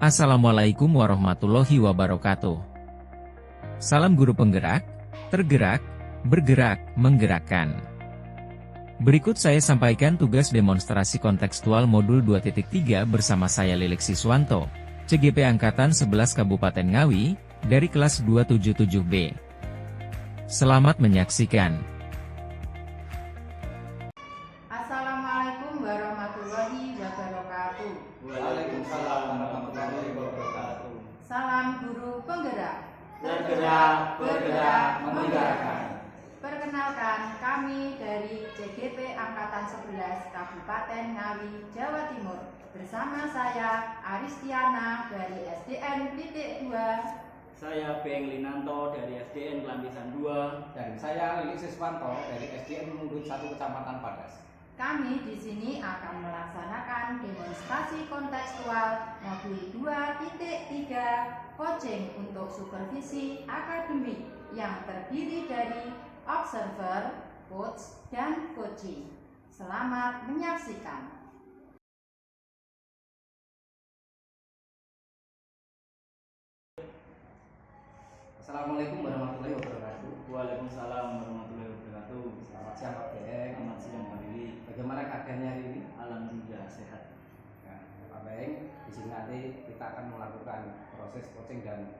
Assalamualaikum warahmatullahi wabarakatuh. Salam guru penggerak, tergerak, bergerak, menggerakkan. Berikut saya sampaikan tugas demonstrasi kontekstual modul 2.3 bersama saya Lilik Siswanto, CGP Angkatan 11 Kabupaten Ngawi, dari kelas 277B. Selamat menyaksikan. Assalamualaikum warahmatullahi wabarakatuh. Waalaikumsalam warahmatullahi wabarakatuh. Salam guru penggerak. Bergerak, bergerak, menggerakkan. Perkenalkan, kami dari CGP Angkatan 11 Kabupaten Ngawi, Jawa Timur. Bersama saya Aristiana dari SDN Titik 2. Saya Beng Linanto dari SDN Kelambisan 2. Dan saya Lilik Siswanto dari SDN Mundut 1 Kecamatan Padas. Kami di sini akan melaksanakan demonstrasi kontekstual modul 2.3 coaching untuk supervisi akademik yang terdiri dari observer, coach, dan coaching. Selamat menyaksikan. Assalamualaikum warahmatullahi wabarakatuh. Waalaikumsalam warahmatullahi wabarakatuh. Selamat siang Pak Beng. Selamat siang Pak Lili. Bagaimana keadaannya hari ini? Alhamdulillah sehat. Nah, Pak Beng, di sini nanti kita akan melakukan proses coaching dan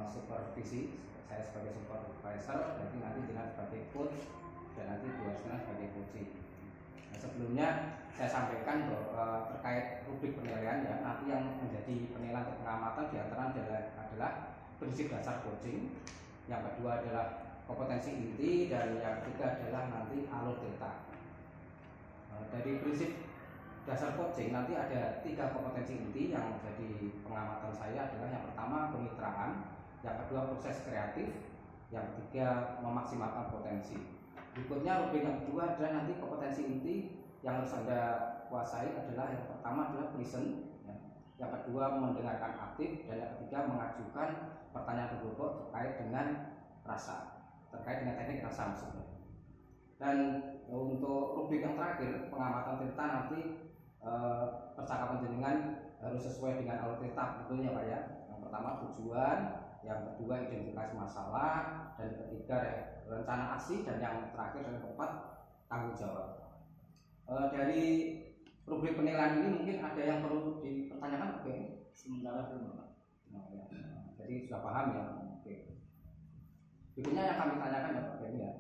supervisi. Saya sebagai supervisor, jadi nanti Dina sebagai coach dan nanti Bu Asna sebagai coaching. Nah, sebelumnya saya sampaikan bahwa terkait rubrik penilaian ya, nanti yang menjadi penilaian untuk pengamatan diantara adalah prinsip dasar coaching, yang kedua adalah kompetensi inti, dan yang ketiga adalah nanti alur delta. Dari prinsip dasar coaching nanti ada 3 kompetensi inti yang jadi pengamatan saya adalah yang pertama kemitraan, yang kedua proses kreatif, yang ketiga memaksimalkan potensi. Berikutnya rubrik yang kedua adalah nanti kompetensi inti yang harus Anda kuasai adalah yang pertama adalah listen, yang kedua mendengarkan aktif, dan yang ketiga mengajukan pertanyaan berbobot terkait dengan rasa, terkait dengan teknik rasa maksudnya. Dan untuk rubrik yang terakhir pengamatan cerita nanti percakapan jenengan harus sesuai dengan alur cerita tentunya Pak ya. Yang pertama tujuan, yang kedua identifikasi masalah, dan yang ketiga rencana aksi, dan yang terakhir dan keempat tanggung jawab. Dari rubrik penilaian ini mungkin ada yang perlu dipertanyakan? Oke. Sementara belum Pak. Ya. Jadi sudah paham ya. Oke. Berikutnya yang kami tanyakan ya Pak Ben ya.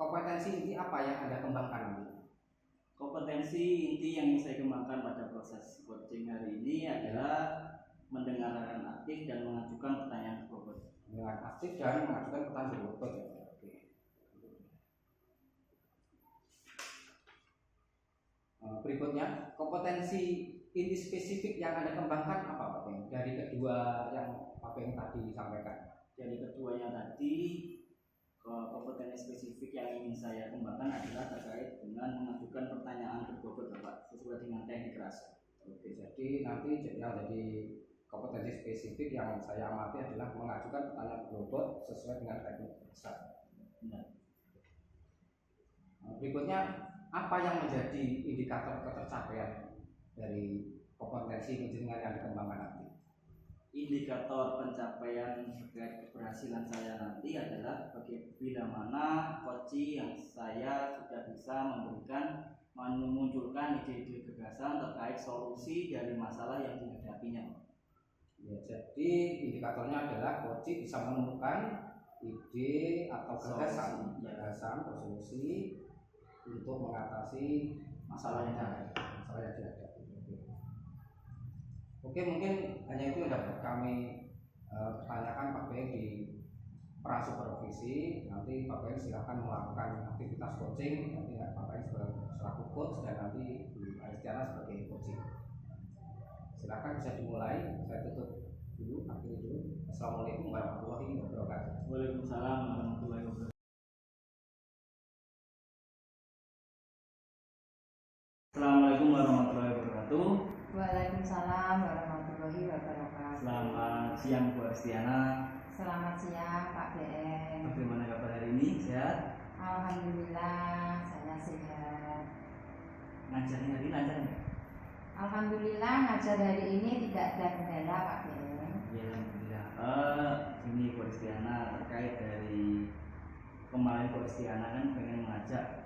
Kompetensi inti apa yang Anda kembangkan nanti? Kompetensi inti yang saya kembangkan pada proses coaching hari ini adalah mendengarkan aktif dan mengajukan pertanyaan berbobot. Mendengarkan aktif dan mengajukan pertanyaan berbobot ya. Oke. Berikutnya kompetensi inti spesifik yang Anda kembangkan apa Pak Ben? Dari kedua yang Pak Ben tadi sampaikan. Dari keduanya tadi, kompetensi spesifik yang ingin saya kembangkan adalah terkait dengan mengajukan pertanyaan berbobot Bapak sesuai dengan teknik rasa. Oke, jadi nanti yang jadi kompetensi spesifik yang saya amati adalah mengajukan pertanyaan berbobot sesuai dengan teknik rasa. Berikutnya apa yang menjadi indikator ketercapaian dari kompetensi penjenengan yang dikembangkan nanti? Indikator pencapaian terkait keberhasilan saya nanti adalah bila mana coaching yang saya sudah bisa memunculkan ide-ide gagasan terkait solusi dari masalah yang dihadapinya. Ya, jadi indikatornya adalah coaching bisa menemukan ide atau gagasan atau solusi untuk mengatasi masalah yang dihadapi. Oke, mungkin hanya itu yang dapat kami tanyakan Pak Ben di pra supervisi. Nanti Pak Ben silakan melakukan aktivitas coaching. Nanti Pak Ben selaku coach dan nanti Bu Aristiana sebagai coaching. Silakan bisa dimulai. Saya tutup dulu, akhiri dulu. Assalamualaikum warahmatullahi wabarakatuh. Waalaikumsalam warahmatullahi wabarakatuh. Assalamualaikum warahmatullahi wabarakatuh. Waalaikumsalam warahmatullahi wabarakatuh. Selamat siang Bu Aristiana. Selamat siang Pak BN. Bagaimana kabar hari ini? Sehat? Alhamdulillah saya sehat. Ngajarnya hari ini lancar nggak? Alhamdulillah ngajar hari ini tidak ada kendala Pak BM. Ya, alhamdulillah. Ini Bu Ristiana terkait dari kemarin Bu Ristiana kan pengen mengajak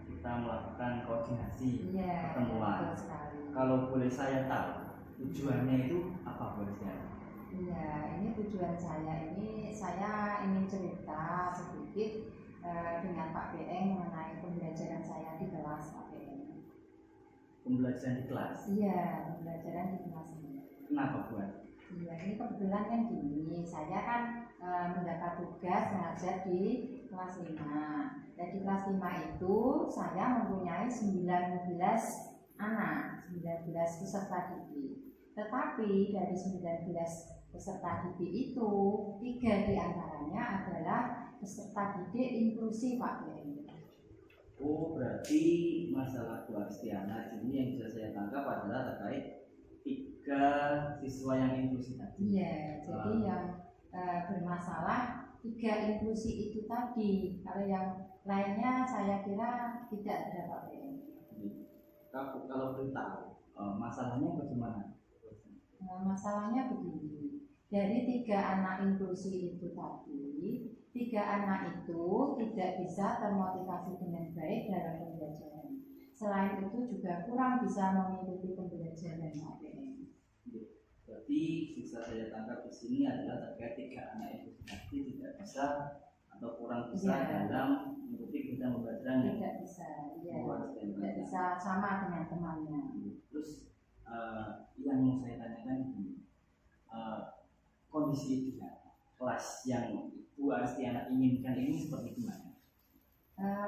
kita melakukan koordinasi Iya, pertemuan. betul sekali. Kalau boleh saya tahu tujuannya itu apa Bu Ristiana? Iya, ini tujuan saya ini saya ingin cerita sedikit dengan Pak BM mengenai pembelajaran saya di kelas Pak BM. Pembelajaran di kelas. Iya, pembelajaran di kelas ini. Kenapa Bu? Iya, ini kebetulan kan gini, saya kan mendapat tugas mengajar di kelas 5. Dan di kelas 5 itu saya mempunyai 19 anak, 19 peserta didik. Tetapi dari 19 peserta didik itu, 3 diantaranya adalah peserta didik inklusi Pak BM. Oh, berarti masalah Bu Ristiana ini yang bisa saya tangkap adalah terkait 3 siswa yang inklusi tadi. Iya, jadi yang bermasalah 3 inklusi itu tadi. Kalau yang lainnya saya kira tidak ada Pak BM. Kalau boleh tahu masalahnya bagaimana? Masalahnya begini, dari 3 anak inklusi itu tadi, 3 anak itu tidak bisa termotivasi dengan baik dalam pembelajaran. Selain itu juga kurang bisa mengikuti pembelajaran Pak BM. Berarti bisa saya tangkap di sini adalah terkait 3 anak itu tadi tidak bisa atau kurang bisa Ya. dalam mengikuti kegiatan pembelajaran yang Tidak bisa, ya, luas dan tidak banyak. bisa sama dengan temannya. Terus yang mau saya tanyakan begini, kondisi dia kelas yang Bu Ristiana inginkan ini seperti gimana?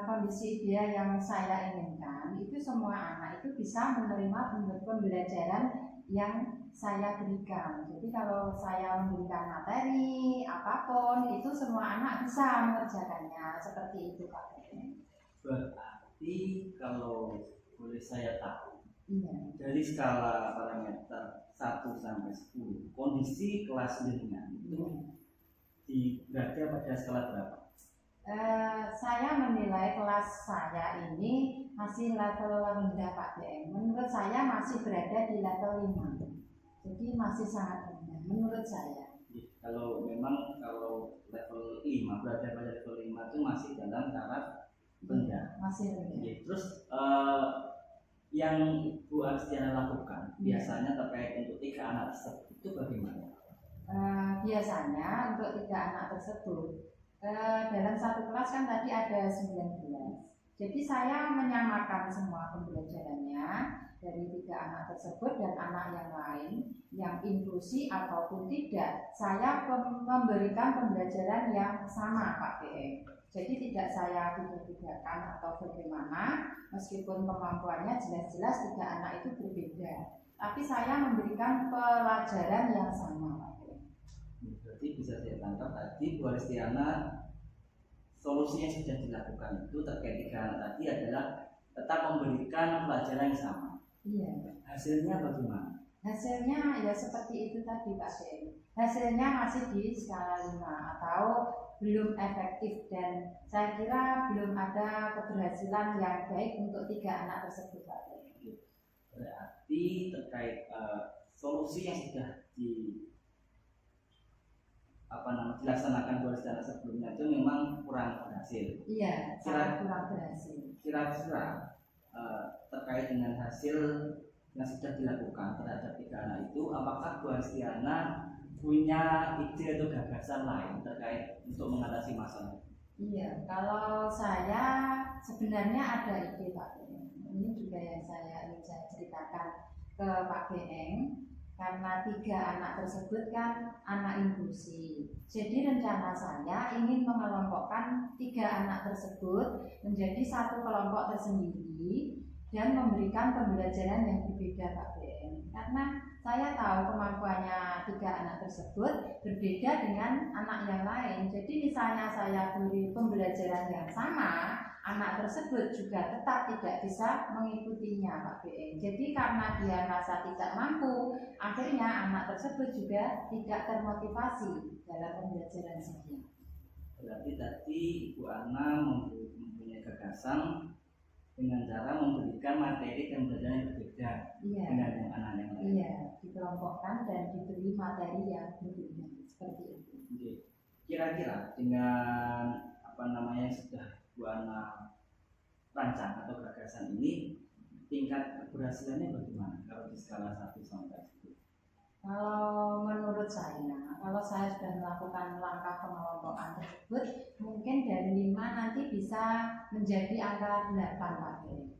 Kondisi dia yang saya inginkan itu semua anak itu bisa menerima pembelajaran yang saya berikan. Jadi kalau saya memberikan materi apapun itu semua anak bisa mengerjakannya seperti itu Pak BM. Berarti kalau boleh saya tahu Iya. dari skala parameter 1 sampai 10 kondisi kelas jenengan itu berada pada skala berapa? Saya menilai kelas saya ini masih level rendah Pak BM. Menurut saya masih berada di level 5. Jadi masih sangat rendah menurut saya. Kalau level 5 berada pada level 5 itu masih dalam taraf rendah. Masih rendah. Terus yang Bu Ristiana lakukan biasanya terkait untuk 3 anak tersebut itu bagaimana? Biasanya untuk 3 anak tersebut dalam satu kelas kan tadi ada 19. Jadi saya menyamakan semua pembelajarannya dari 3 anak tersebut dan anak yang lain yang inklusi ataupun tidak. Saya memberikan pembelajaran yang sama Pak BM. Jadi tidak saya beda-bedakan atau bagaimana, meskipun kemampuannya jelas-jelas 3 anak itu berbeda. Tapi saya memberikan pelajaran yang sama Pak BM. Berarti bisa saya tangkap tadi Bu Ristiana solusi yang sudah dilakukan itu terkait 3 anak tadi adalah tetap memberikan pelajaran yang sama. Iya. Hasilnya bagaimana? Hasilnya ya seperti itu tadi Pak BM. Hasilnya masih di skala 5 atau belum efektif dan saya kira belum ada keberhasilan yang baik untuk 3 anak tersebut Pak BM. Berarti terkait solusi yang sudah dilaksanakan Bu Ristiana sebelumnya itu memang kurang berhasil. Iya, sangat kurang berhasil. Kira-kira terkait dengan hasil yang sudah dilakukan terhadap 3 anak itu, apakah Bu Ristiana punya ide atau gagasan lain terkait untuk mengatasi masalah? Iya, kalau saya sebenarnya ada ide Pak BM. Ini juga yang ingin saya ceritakan ke Pak BM. Karena 3 anak tersebut kan anak inklusi. Jadi rencana saya ingin mengelompokkan 3 anak tersebut menjadi satu kelompok tersendiri dan memberikan pembelajaran yang berbeda Pak BM. Karena saya tahu kemampuannya 3 anak tersebut berbeda dengan anak yang lain. Jadi misalnya saya beri pembelajaran yang sama, anak tersebut juga tetap tidak bisa mengikutinya Pak BM. Jadi karena dia merasa tidak mampu, akhirnya anak tersebut juga tidak termotivasi dalam pembelajaran saya. Berarti tadi Ibu Ana mempunyai gagasan dengan cara memberikan materi dan belajar yang berbeda Iya, dengan yang anak yang lain. iya, dikelompokkan dan diberi materi yang berbeda seperti itu. Oke. Kira-kira dengan apa namanya sudah Bu Ana rancang atau gagasan ini, tingkat keberhasilannya bagaimana kalau di skala 1 sampai 10? Kalau menurut saya, kalau saya sudah melakukan langkah pengelompokan tersebut, mungkin dari 5 nanti bisa menjadi angka 8 Pak Kiai.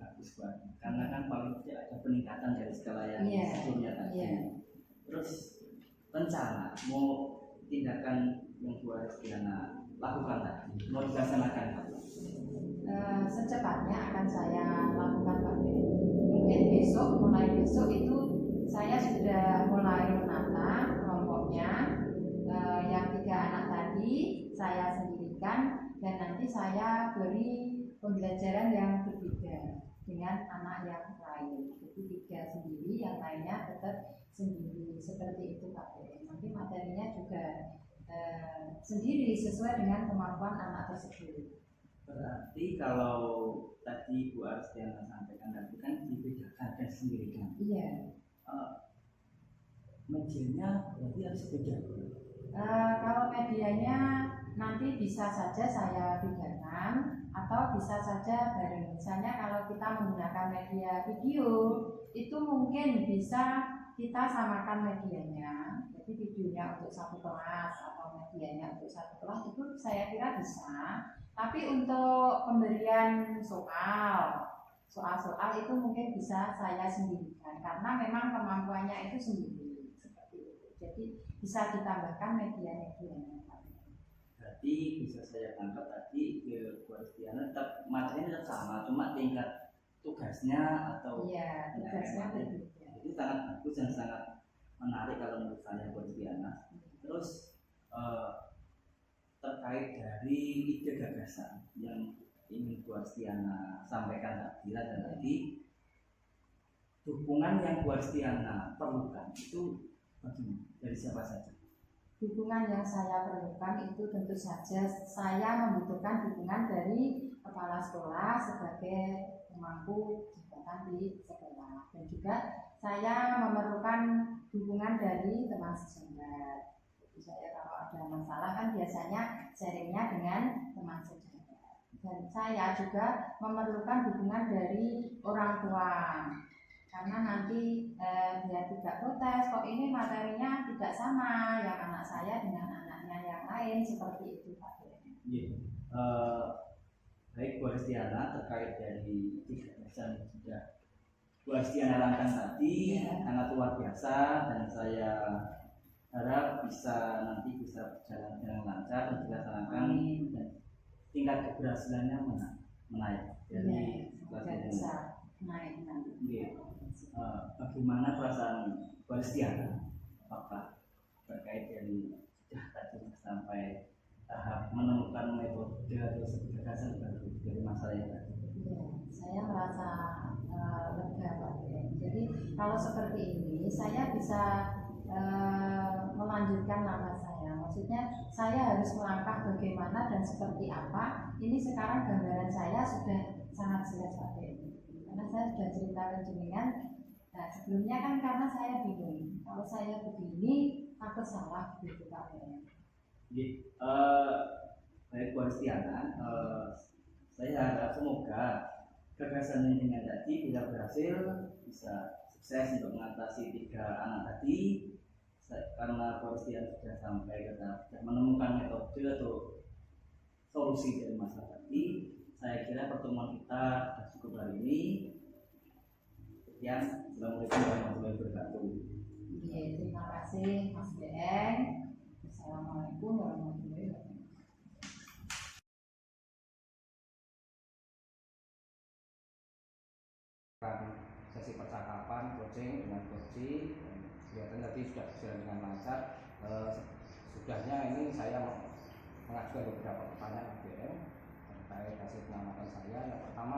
Bagus banget. Karena kan paling tidak ada peningkatan dari skala yang Iya, sebelumnya tadi. iya. Terus rencana mau tindakan yang Bu Aristiana lakukan tadi, mau dilaksanakan Pak? Secepatnya akan saya lakukan Pak Kiai. Mungkin mulai besok itu saya sudah mulai menata kelompoknya. Yang 3 anak tadi saya sendirikan dan nanti saya beri pembelajaran yang berbeda dengan anak yang lain. Jadi 3 sendiri, yang lainnya tetap sendiri, seperti itu Pak Kiai. Nanti materinya juga sendiri sesuai dengan kemampuan anak tersebut. Berarti kalau tadi Bu Aristiana sampaikan tadi kan dibedakan dan sendirikan. Iya. Medianya berarti harus beda. Kalau medianya nanti bisa saja saya bedakan atau bisa saja bareng. Misalnya kalau kita menggunakan media video, itu mungkin bisa kita samakan medianya. Jadi videonya untuk 1 kelas atau medianya untuk 1 kelas itu saya kira bisa. Tapi untuk pemberian soal-soal itu mungkin bisa saya sendirikan karena memang kemampuannya itu sendiri seperti itu. Jadi bisa ditambahkan media-medianya. Berarti bisa saya tangkap tadi Bu Aristiana tetap materinya tetap sama, cuma tingkat tugasnya atau Iya, tugasnya berbeda. itu sangat bagus dan sangat menarik kalau menurut saya Bu Aristiana. Terus terkait dari ide gagasan yang ingin Bu Aristiana sampaikan tadi, dukungan yang Bu Aristiana perlukan itu bagaimana? Dari siapa saja? Dukungan yang saya perlukan itu tentu saja saya membutuhkan dukungan dari kepala sekolah sebagai pemangku jabatan di sekolah, dan juga saya memerlukan dukungan dari teman sejajar. Saya kalau ada masalah kan biasanya sharingnya dengan teman sejajar, dan saya juga memerlukan dukungan dari orang tua karena nanti biar tidak protes kok ini materinya tidak sama yang anak saya dengan anaknya yang lain, seperti itu Pak. Iya. Baik Bu Aristiana, terkait dari gagasan yang sudah Bu Aristiana rancang tadi sangat luar biasa, dan saya harap nanti bisa berjalan dengan lancar dan dilaksanakan dan tingkat keberhasilannya menaik dari bisa naik nanti. Bagaimana perasaan Bu Aristiana? Apakah terkait dari sudah tadi sampai tahap menemukan metode atau gagasan baru dari masalah yang tadi? Ya, saya merasa lega Pak. Jadi kalau seperti ini saya bisa melanjutkan langkah saya. Maksudnya saya harus melangkah bagaimana dan seperti apa. Ini sekarang gambaran saya sudah sangat jelas Pak. Karena saya sudah cerita ke jenengan. Nah sebelumnya kan karena saya bingung. Kalau saya begini takut salah gitu Pak. Jadi, baik Bu Aristiana, saya harap semoga gagasan yang dengan tadi bila berhasil bisa sukses untuk mengatasi 3 anak tadi. Karena Bu Aristiana sudah sampai ke tahap sudah menemukan metode atau solusi dari masalah tadi, saya kira pertemuan kita sudah cukup hari ini. Sekian, Assalamualaikum warahmatullahi wabarakatuh. Terima kasih Mas BN. Assalamualaikum warahmatullahi wabarakatuh. Sesi percakapan coaching dengan coaching, kelihatan tadi sudah berjalan dengan lancar. Sudahnya ini saya mengajukan beberapa pertanyaan BM terkait hasil pengamatan saya. Yang pertama,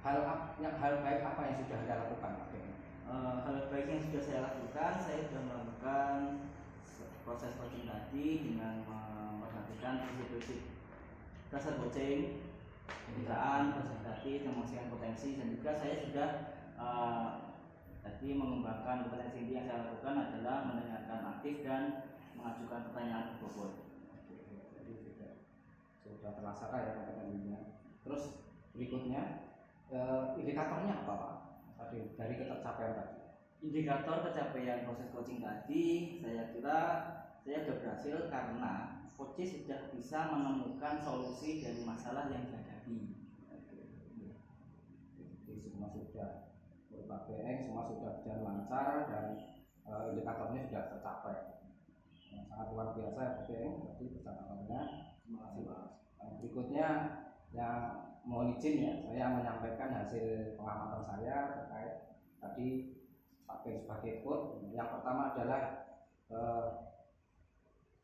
hal baik apa yang sudah Anda lakukan Pak BM? Hal baik yang sudah saya lakukan, saya sudah melakukan proses coaching tadi dengan memperhatikan prinsip-prinsip dasar coaching kemitraan, proses kreatif, memaksimalkan potensi, dan juga saya sudah tadi mengembangkan kompetensi inti yang saya lakukan adalah mendengarkan aktif dan mengajukan pertanyaan ke bobot. Jadi sudah terlaksana ya kompetensinya. Terus berikutnya indikatornya apa Pak? Tadi dari ketercapaian tadi. Indikator kecapaian proses coaching tadi saya kira saya sudah berhasil karena coach sudah bisa menemukan solusi dari masalah yang dihadapi. Jadi semua sudah berupa BN, semua sudah berjalan lancar dan indikatornya sudah tercapai. Sangat luar biasa ya BN, berarti percakapannya. Terima kasih Pak. Berikutnya yang mohon izin ya, saya menyampaikan hasil pengamatan saya terkait tadi Pak Ben sebagai coach. Yang pertama adalah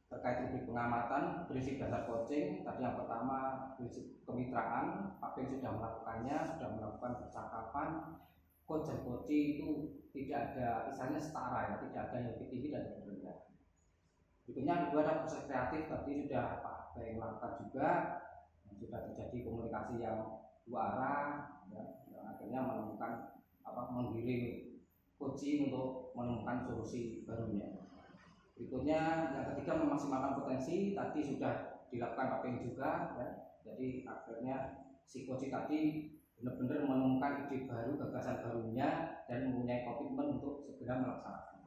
terkait rubrik pengamatan prinsip dasar coaching. Tadi yang pertama prinsip kemitraan, Pak Ben sudah melakukannya, sudah melakukan percakapan. Coach dan coaching itu tidak ada misalnya setara ya, tidak ada yang lebih tinggi dan lebih rendah. Berikutnya kedua ada proses kreatif, tadi sudah Pak Ben lakukan juga, sudah terjadi komunikasi yang dua arah, ya, yang akhirnya menemukan menggiring coaching untuk menemukan solusi barunya. Berikutnya yang ketiga memaksimalkan potensi, tadi sudah dilakukan Pak Ben juga, ya. Jadi akhirnya si coaching tadi benar-benar menemukan ide baru, gagasan barunya dan mempunyai komitmen untuk segera melaksanakan.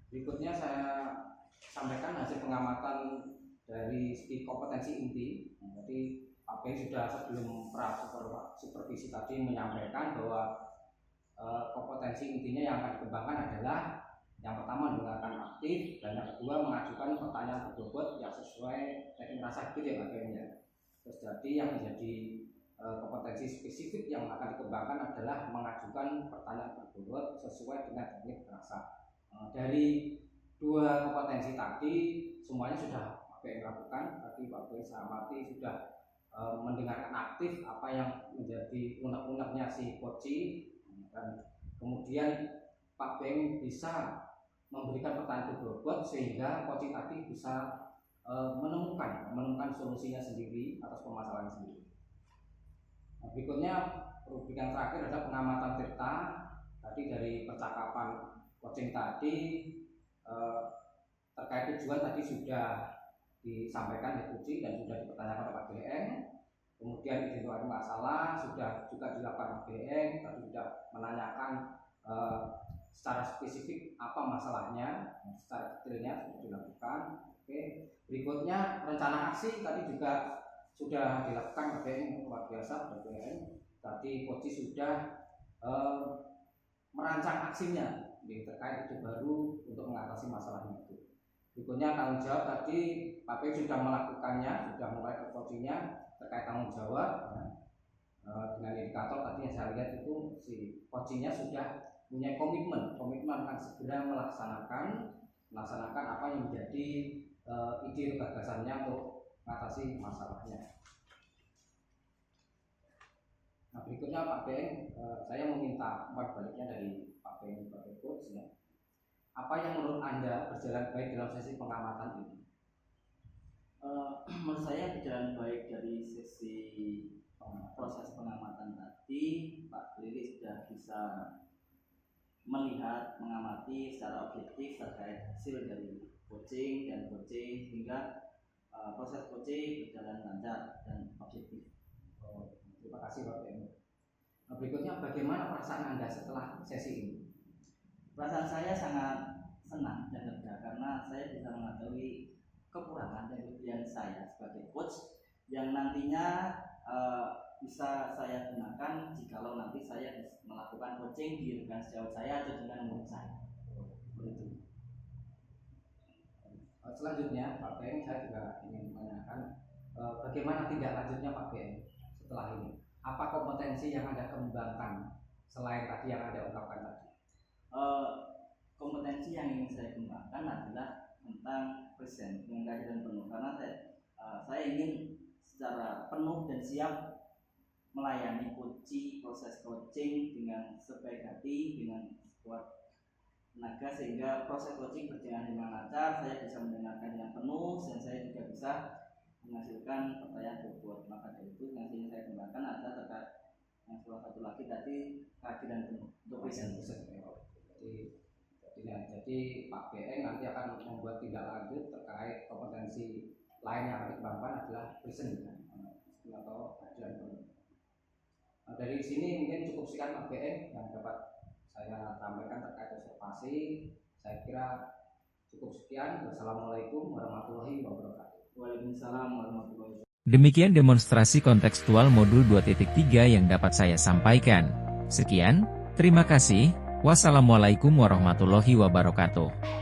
Berikutnya saya sampaikan hasil pengamatan dari segi kompetensi inti. Jadi Pak Ben sudah sebelum supervisi tadi menyampaikan bahwa kompetensi intinya yang akan dikembangkan adalah yang pertama mendengarkan aktif dan yang kedua mengajukan pertanyaan berbobot yang sesuai teknik rasa gitu ya Pak Ben ya. Terus jadi yang menjadi kompetensi spesifik yang akan dikembangkan adalah mengajukan pertanyaan berbobot sesuai dengan teknik rasa. Dari dua kompetensi tadi semuanya sudah Pak Ben lakukan. Tadi Pak Ben saya amati sudah mendengarkan aktif apa yang menjadi unek-uneknya si coaching, dan kemudian Pak Ben bisa memberikan pertanyaan berbobot sehingga coaching tadi bisa menemukan solusinya sendiri atas permasalahan sendiri. Nah, berikutnya rubrik yang terakhir adalah pengamatan tirta. Tadi dari percakapan coaching tadi terkait tujuan tadi sudah disampaikan di coaching dan sudah dipertanyakan oleh Pak BN. Kemudian identifikasi masalah sudah juga dilakukan Pak BN, tadi sudah menanyakan secara spesifik apa masalahnya, secara detailnya sudah dilakukan. Oke. Berikutnya rencana aksi tadi juga sudah dilakukan BN, luar biasa BN. Tadi coach sudah merancang aksinya terkait ide baru untuk mengatasi masalahnya itu. Berikutnya tanggung jawab tadi Pak Ben sudah melakukannya, sudah mulai ke coachingnya terkait tanggung jawab. Dengan indikator tadi yang saya lihat itu si coachingnya sudah punya komitmen akan segera melaksanakan apa yang menjadi ide gagasannya untuk mengatasi masalahnya. Nah berikutnya Pak Ben, saya meminta umpan baliknya dari Pak Ben sebagai coach ya. Apa yang menurut Anda berjalan baik dalam sesi pengamatan ini? Menurut saya berjalan baik dari sesi proses pengamatan tadi. Pak Lili sudah bisa melihat, mengamati secara objektif terkait hasil dari coaching sehingga proses coaching berjalan lancar dan objektif. Terima kasih Pak Ben. Nah, berikutnya bagaimana perasaan Anda setelah sesi ini? Perasaan saya sangat senang dan lega karena saya bisa mengetahui kekurangan dan kelebihan saya sebagai coach yang nantinya bisa saya gunakan jikalau nanti saya melakukan coaching di rekan sejauh saya atau dengan murid saya. Begitu. Selanjutnya Pak Ben, saya juga ingin menanyakan bagaimana tindak lanjutnya Pak Ben setelah ini? Apa kompetensi yang Anda kembangkan selain tadi yang Anda ungkapkan tadi? Kompetensi yang ingin saya kembangkan adalah tentang present dengan kehadiran penuh karena saya ingin secara penuh dan siap melayani proses coaching dengan sebaik hati, dengan sekuat tenaga sehingga proses coaching berjalan dengan lancar. Saya bisa mendengarkan yang penuh dan saya juga bisa menghasilkan pertanyaan bobot. Maka dari itu yang ingin saya kembangkan adalah terkait yang salah satu lagi tadi keadilan untuk present. Jadi Pak BN nanti akan membuat tindak lanjut terkait kompetensi lain yang akan dikembangkan adalah present atau keadilan penuh. Nah, dari sini mungkin cukup sekian Pak BN yang dapat saya sampaikan terkait observasi. Saya kira cukup sekian. Wassalamualaikum warahmatullahi wabarakatuh. Waalaikumsalam warahmatullahi wabarakatuh. Demikian demonstrasi kontekstual modul 2.3 yang dapat saya sampaikan. Sekian, terima kasih. Wassalamualaikum warahmatullahi wabarakatuh.